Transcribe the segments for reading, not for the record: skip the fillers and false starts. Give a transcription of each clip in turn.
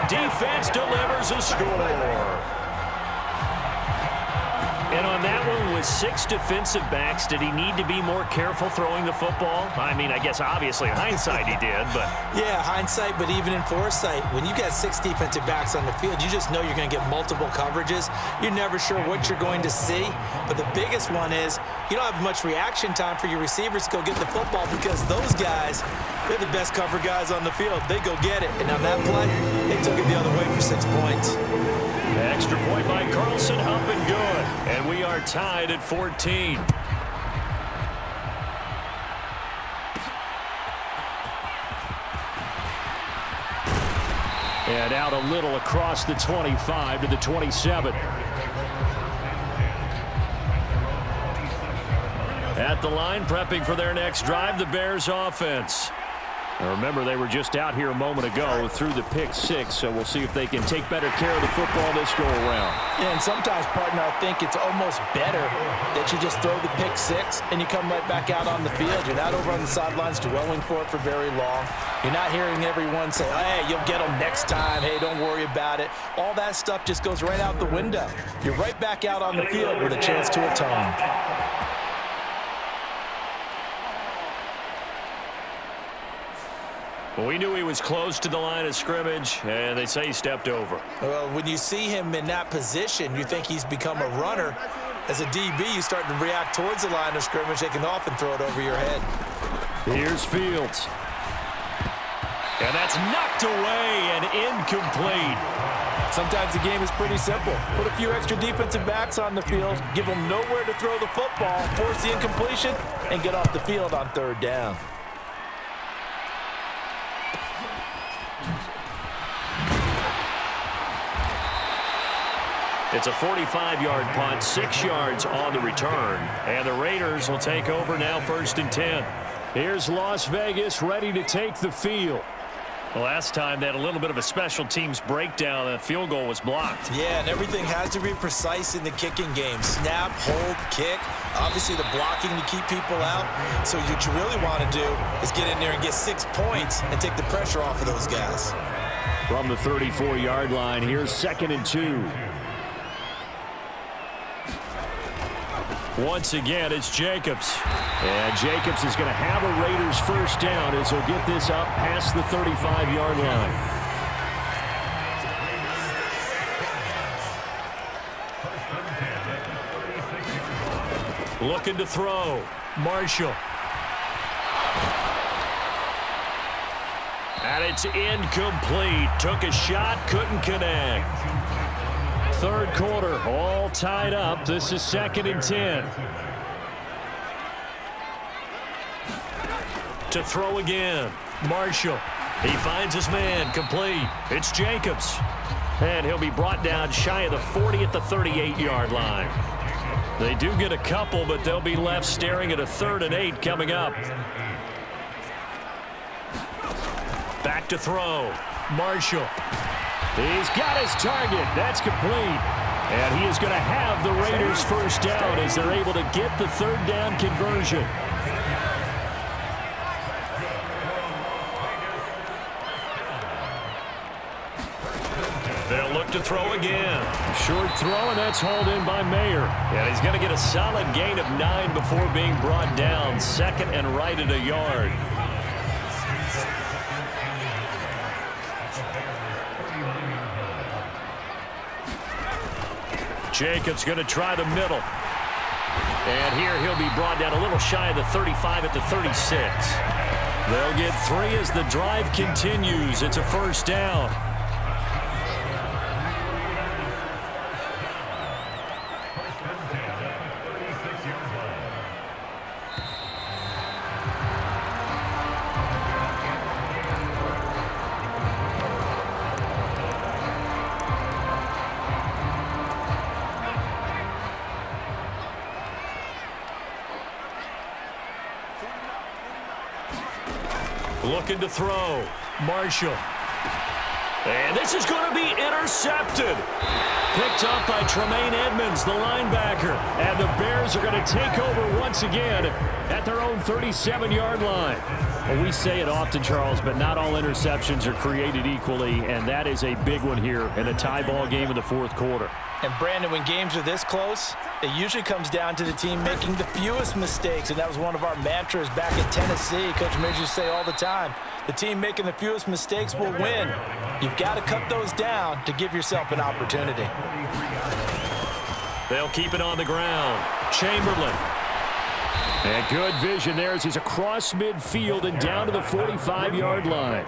defense delivers a score. And on that one, with 6 defensive backs, did he need to be more careful throwing the football? I mean, I guess obviously in hindsight he did, but... Yeah, hindsight, but even in foresight, when you got 6 defensive backs on the field, you just know you're going to get multiple coverages. You're never sure what you're going to see. But the biggest one is you don't have much reaction time for your receivers to go get the football because those guys, they're the best cover guys on the field. They go get it. And on that play, they took it the other way for 6 points. Extra point by Carlson, up and good. And we are tied at 14. And out a little across the 25 to the 27. At the line, prepping for their next drive, the Bears offense. Now remember, they were just out here a moment ago through the pick 6, so we'll see if they can take better care of the football this go-around. Yeah, and sometimes, partner, I think it's almost better that you just throw the pick 6 and you come right back out on the field. You're not over on the sidelines dwelling for it for very long. You're not hearing everyone say, hey, you'll get them next time. Hey, don't worry about it. All that stuff just goes right out the window. You're right back out on the field with a chance to atone. Well, we knew he was close to the line of scrimmage, and they say he stepped over. Well, when you see him in that position, you think he's become a runner. As a DB, you start to react towards the line of scrimmage. They can often throw it over your head. Here's Fields. And that's knocked away and incomplete. Sometimes the game is pretty simple. Put a few extra defensive backs on the field, give them nowhere to throw the football, force the incompletion, and get off the field on 3rd down. It's a 45-yard punt, 6 yards on the return. And the Raiders will take over now 1st and 10. Here's Las Vegas ready to take the field. Well, last time they had a little bit of a special teams breakdown. That field goal was blocked. Yeah, and everything has to be precise in the kicking game. Snap, hold, kick. Obviously, the blocking to keep people out. So what you really want to do is get in there and get 6 points and take the pressure off of those guys. From the 34-yard line, here's 2nd and 2. Once again, it's Jacobs. And Jacobs is going to have a Raiders 1st down as he'll get this up past the 35-yard line. Looking to throw. Marshall. And it's incomplete. Took a shot, couldn't connect. 3rd quarter, all tied up. This is 2nd and 10. To throw again. Marshall. He finds his man. Complete. It's Jacobs. And he'll be brought down shy of the 40 at the 38-yard line. They do get a couple, but they'll be left staring at a 3rd and 8 coming up. Back to throw. Marshall. He's got his target. That's complete. And he is going to have the Raiders 1st down as they're able to get the 3rd down conversion. They'll look to throw again. Short throw, and that's hauled in by Mayer. And he's going to get a solid gain of 9 before being brought down. 2nd and right at a yard. Jacobs going to try the middle. And here he'll be brought down a little shy of the 35 at the 36. They'll get 3 as the drive continues. It's a 1st down. Looking to throw. Marshall. And this is going to be intercepted. Picked up by Tremaine Edmonds, the linebacker. And the Bears are going to take over once again at their own 37-yard line. Well, we say it often, Charles, but not all interceptions are created equally, and that is a big one here in a tie ball game in the fourth quarter. And, Brandon, when games are this close, it usually comes down to the team making the fewest mistakes, and that was one of our mantras back in Tennessee. Coach Midge used to say all the time, the team making the fewest mistakes will win. You've got to cut those down to give yourself an opportunity. They'll keep it on the ground. Chamberlain. And good vision there as he's across midfield and down to the 45-yard line.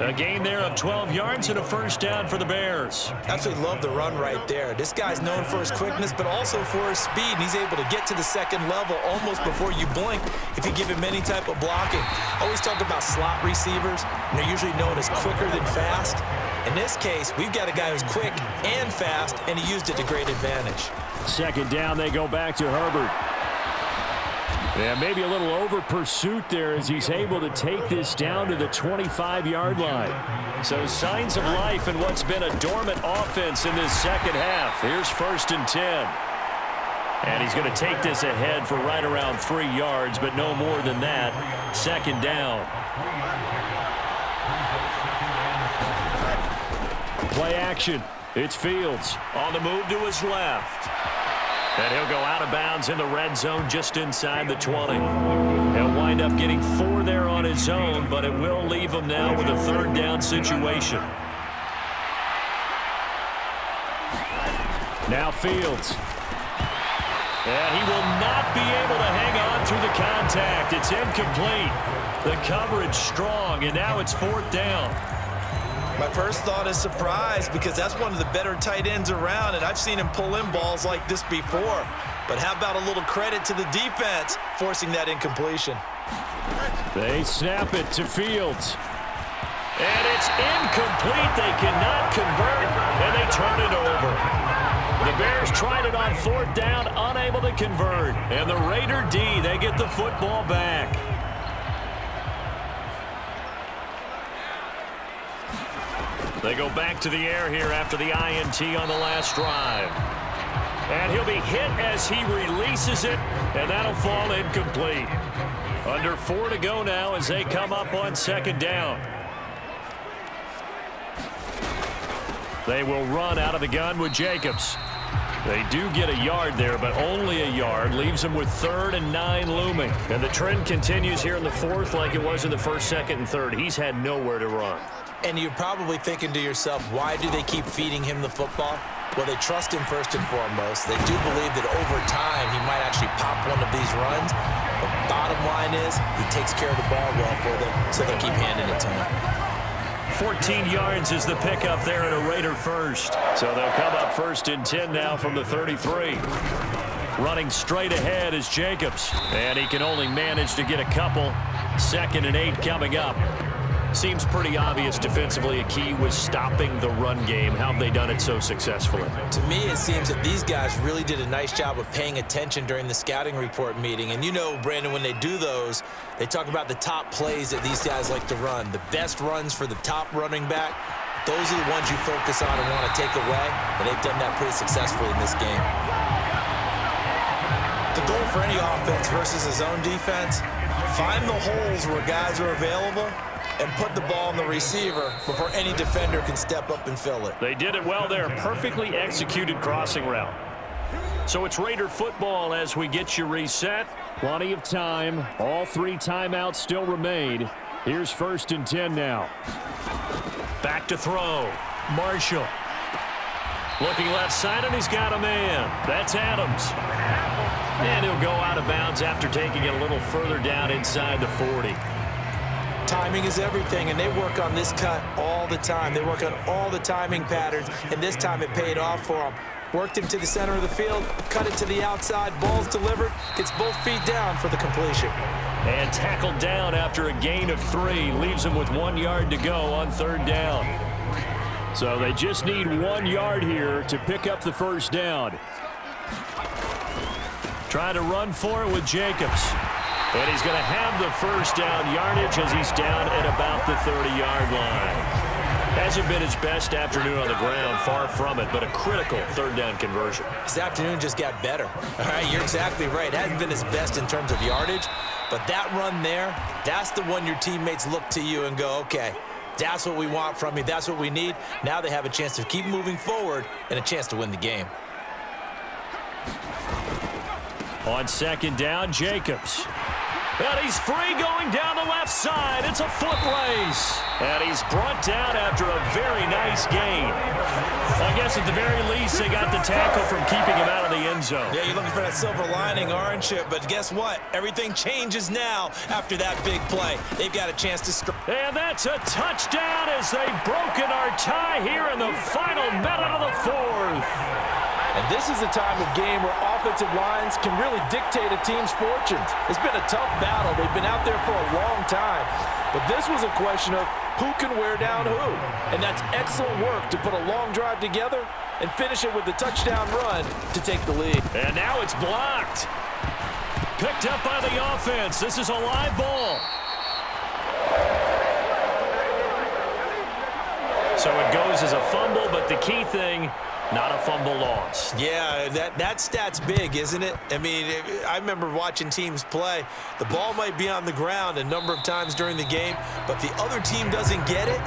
A gain there of 12 yards and a first down for the Bears. Absolutely love the run right there. This guy's known for his quickness, but also for his speed. And he's able to get to the second level almost before you blink if you give him any type of blocking. I always talk about slot receivers, and they're usually known as quicker than fast. In this case, we've got a guy who's quick and fast, and he used it to great advantage. Second down, they go back to Herbert. Yeah, maybe a little over pursuit there as he's able to take this down to the 25-yard line. So signs of life in what's been a dormant offense in this second half. Here's 1st and 10. And he's going to take this ahead for right around 3 yards, but no more than that. Second down. Play action. It's Fields on the move to his left. And he'll go out of bounds in the red zone just inside the 20. He'll wind up getting 4 there on his own, but it will leave him now with a third down situation. Now Fields. And he will not be able to hang on through the contact. It's incomplete. The coverage strong, and now it's 4th down. My first thought is surprise because that's one of the better tight ends around, and I've seen him pull in balls like this before. But how about a little credit to the defense forcing that incompletion? They snap it to Fields. And it's incomplete. They cannot convert, and they turn it over. The Bears tried it on 4th down, unable to convert. And the Raider D, they get the football back. They go back to the air here after the INT on the last drive. And he'll be hit as he releases it, and that'll fall incomplete. Under 4 to go now as they come up on 2nd down. They will run out of the gun with Jacobs. They do get a yard there, but only a yard. Leaves them with 3rd and 9 looming. And the trend continues here in the 4th like it was in the 1st, 2nd, and 3rd. He's had nowhere to run. And you're probably thinking to yourself, why do they keep feeding him the football? Well, they trust him first and foremost. They do believe that over time he might actually pop one of these runs. The bottom line is he takes care of the ball well for them, so they'll keep handing it to him. 14 yards is the pickup there at a Raider first. So they'll come up 1st and 10 now from the 33. Running straight ahead is Jacobs. And he can only manage to get a couple. 2nd and 8 coming up. Seems pretty obvious defensively a key was stopping the run game. How have they done it so successfully? To me, it seems that these guys really did a nice job of paying attention during the scouting report meeting. And you know, Brandon, when they do those, they talk about the top plays that these guys like to run. The best runs for the top running back, those are the ones you focus on and want to take away. And they've done that pretty successfully in this game. The goal for any offense versus his own defense, find the holes where guys are available and put the ball on the receiver before any defender can step up and fill it. They did it well there. Perfectly executed crossing route. So it's Raider football as we get you reset. Plenty of time. All 3 timeouts still remain. Here's 1st and 10 now. Back to throw. Marshall. Looking left side, and he's got a man. That's Adams. And he'll go out of bounds after taking it a little further down inside the 40. Timing is everything, and they work on this cut all the time. They work on all the timing patterns, and this time it paid off for them. Worked him to the center of the field, cut it to the outside, ball's delivered, gets both feet down for the completion. And tackled down after a gain of 3, leaves him with 1 yard to go on 3rd down. So they just need 1 yard here to pick up the first down. Try to run for it with Jacobs. And he's going to have the first down yardage as he's down at about the 30-yard line. Hasn't been his best afternoon on the ground, far from it, but a critical third down conversion. His afternoon just got better. All right, you're exactly right. Hasn't been his best in terms of yardage, but that run there, that's the one your teammates look to you and go, okay, that's what we want from you. That's what we need. Now they have a chance to keep moving forward and a chance to win the game. On second down, Jacobs. And he's free going down the left side. It's a foot race. And he's brought down after a very nice gain. I guess at the very least, they got the tackle from keeping him out of the end zone. Yeah, you're looking for that silver lining, aren't you? But guess what? Everything changes now after that big play. They've got a chance to... And that's a touchdown as they've broken our tie here in the final minute of the fourth. And this is a time of game where offensive lines can really dictate a team's fortunes. It's been a tough battle. They've been out there for a long time. But this was a question of who can wear down who. And that's excellent work to put a long drive together and finish it with the touchdown run to take the lead. And now it's blocked. Picked up by the offense. This is a live ball. So it goes as a fumble, but the key thing, not a fumble loss. Yeah, that stat's big, isn't it? I mean, I remember watching teams play. The ball might be on the ground a number of times during the game, but the other team doesn't get it.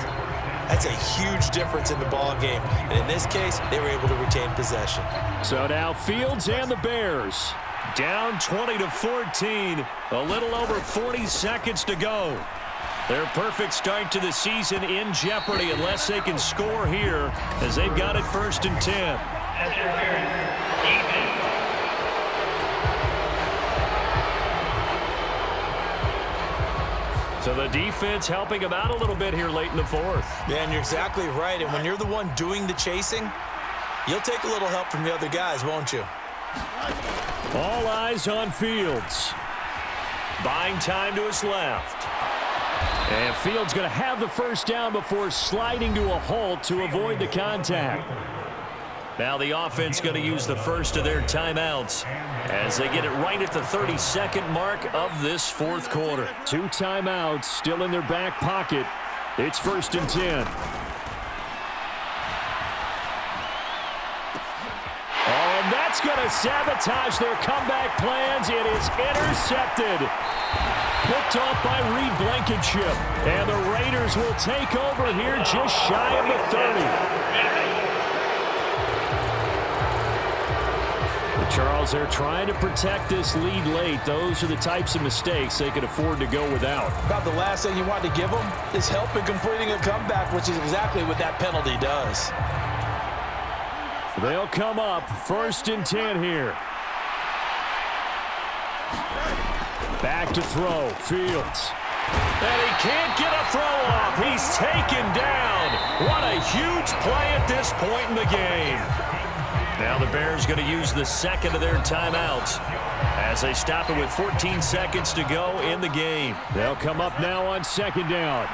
That's a huge difference in the ball game. And in this case, they were able to retain possession. So now Fields and the Bears down 20-14. A little over 40 seconds to go. Their perfect start to the season in jeopardy unless they can score here as they've got it 1st and 10. So the defense helping them out a little bit here late in the fourth. Yeah, and you're exactly right. And when you're the one doing the chasing, you'll take a little help from the other guys, won't you? All eyes on Fields. Buying time to his left. And Fields going to have the first down before sliding to a halt to avoid the contact. Now the offense going to use the first of their timeouts as they get it right at the 32nd mark of this fourth quarter. 2 timeouts still in their back pocket. It's 1st and 10. Oh, and that's going to sabotage their comeback plans. It is intercepted. Picked off by Reed Blankenship. And the Raiders will take over here just shy of the 30. Charles, they're trying to protect this lead late. Those are the types of mistakes they could afford to go without. About the last thing you want to give them is help in completing a comeback, which is exactly what that penalty does. They'll come up 1st and 10 here. Back to throw, Fields. And he can't get a throw off. He's taken down. What a huge play at this point in the game. Now the Bears going to use the second of their timeouts as they stop it with 14 seconds to go in the game. They'll come up now on 2nd down.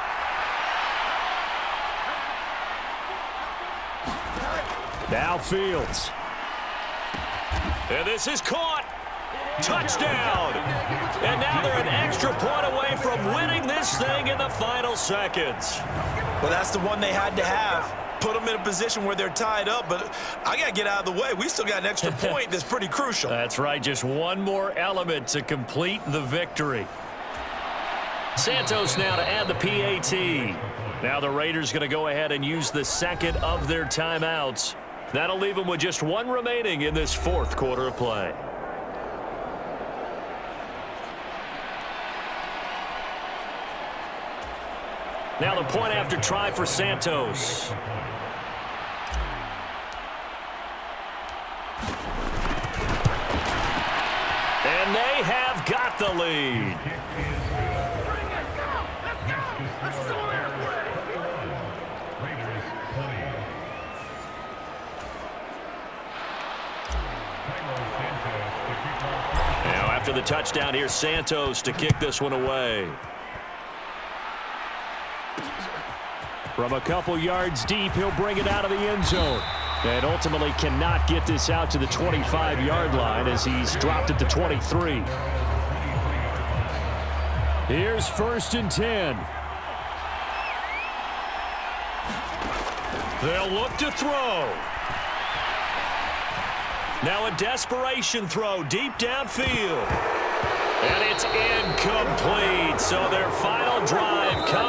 Now Fields. And this is caught. Touchdown! And now they're an extra point away from winning this thing in the final seconds. Well, that's the one they had to have. Put them in a position where they're tied up, but I got to get out of the way. We still got an extra point that's pretty crucial. That's right, just one more element to complete the victory. Santos now to add the PAT. Now the Raiders going to go ahead and use the second of their timeouts. That'll leave them with just one remaining in this fourth quarter of play. Now the point after try for Santos. And they have got the lead. Now after the touchdown, here's Santos to kick this one away. From a couple yards deep, he'll bring it out of the end zone. And ultimately cannot get this out to the 25-yard line as he's dropped at the 23. Here's 1st and 10. They'll look to throw. Now a desperation throw deep downfield. And it's incomplete. So their final drive comes